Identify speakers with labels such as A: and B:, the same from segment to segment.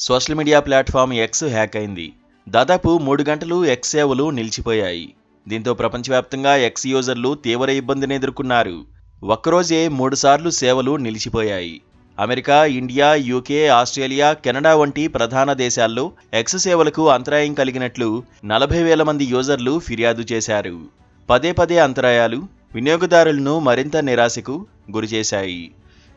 A: Social media platform X hack అయింది. దాదాపు 3 గంటలు ఎక్స్ సేవలు నిలిచిపోయాయి. దీంతో ప్రపంచవ్యాప్తంగా ఎక్స్ యూజర్లు తీవ్ర ఇబ్బందిని ఎదుర్కొన్నారు. ఒక్కరోజే 3 సార్లు సేవలు నిలిచిపోయాయి. America, India, UK, Australia, Canada వంటి ప్రధాన దేశాల్లో ఎక్స్ సేవలకు అంతరాయం కలిగినట్లు 40,000 మంది యూజర్లు ఫిర్యాదు చేశారు. పదే పదే అంతరాయాలు వినియోగదారులను మరింత నిరాశకు గురిచేశాయి.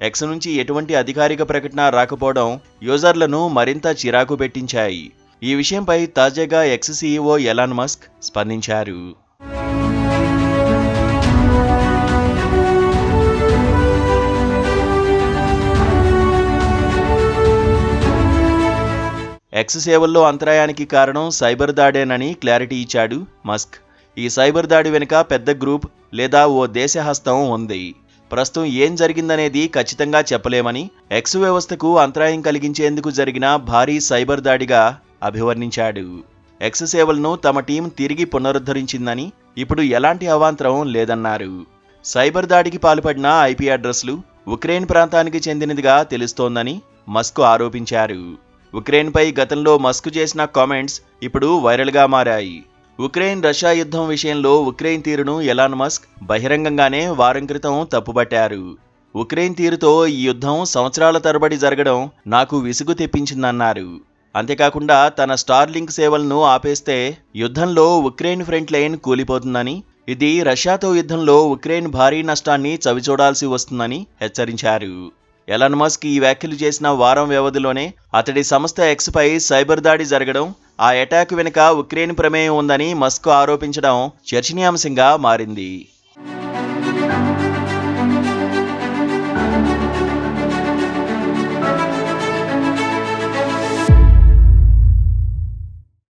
A: ఎక్స్ నుంచి ఎటువంటి అధికారిక ప్రకటన రాకపోవడం యూజర్లను మరింత చిరాకు పెట్టించాయి. ఈ విషయంపై తాజాగా ఎక్స్ సీఈఓ ఎలాన్ మస్క్ స్పందించారు. ఎక్స్ సేవల్లో అంతరాయానికి కారణం సైబర్ దాడేనని క్లారిటీ ఇచ్చాడు మస్క్. ఈ సైబర్ దాడి వెనుక పెద్ద గ్రూప్ లేదా ఓ దేశ హస్తం ఉంది. ప్రస్తుతం ఏం జరిగిందనేది ఖచ్చితంగా చెప్పలేమని, ఎక్స్ వ్యవస్థకు అంతరాయం కలిగించేందుకు జరిగిన భారీ సైబర్ దాడిగా అభివర్ణించాడు. ఎక్స్ సేవలను తమ టీం తిరిగి పునరుద్ధరించిందని, ఇప్పుడు ఎలాంటి అవాంతరం లేదన్నారు. సైబర్ దాడికి పాల్పడిన ఐపీ అడ్రస్లు ఉక్రెయిన్ ప్రాంతానికి చెందినదిగా తెలుస్తోందని మస్క్ ఆరోపించారు. ఉక్రెయిన్పై గతంలో మస్క్ చేసిన కామెంట్స్ ఇప్పుడు వైరల్గా మారాయి. ఉక్రెయిన్ రష్యా యుద్ధం విషయంలో ఉక్రెయిన్ తీరును ఎలాన్ మస్క్ బహిరంగంగానే వారం క్రితం తప్పుపట్టారు. ఉక్రెయిన్ తీరుతో ఈ యుద్ధం సంవత్సరాల తరబడి జరగడం నాకు విసుగు తెప్పించిందన్నారు. అంతేకాకుండా తన స్టార్లింక్ సేవలను ఆపేస్తే యుద్ధంలో ఉక్రెయిన్ ఫ్రంట్ లైన్ కూలిపోతుందని, ఇది రష్యాతో యుద్ధంలో ఉక్రెయిన్ భారీ నష్టాన్ని చవిచూడాల్సి వస్తుందని హెచ్చరించారు. ఎలాన్ మస్క్ ఈ వ్యాఖ్యలు చేసిన వారం వ్యవధిలోనే అతడి సంస్థ ఎక్స్ పై సైబర్ దాడి జరగడం, ఆ అటాక్ వెనుక ఉక్రెయిన్ ప్రమేయం ఉందని మస్క్ ఆరోపించడం చర్చనీయాంశంగా మారింది.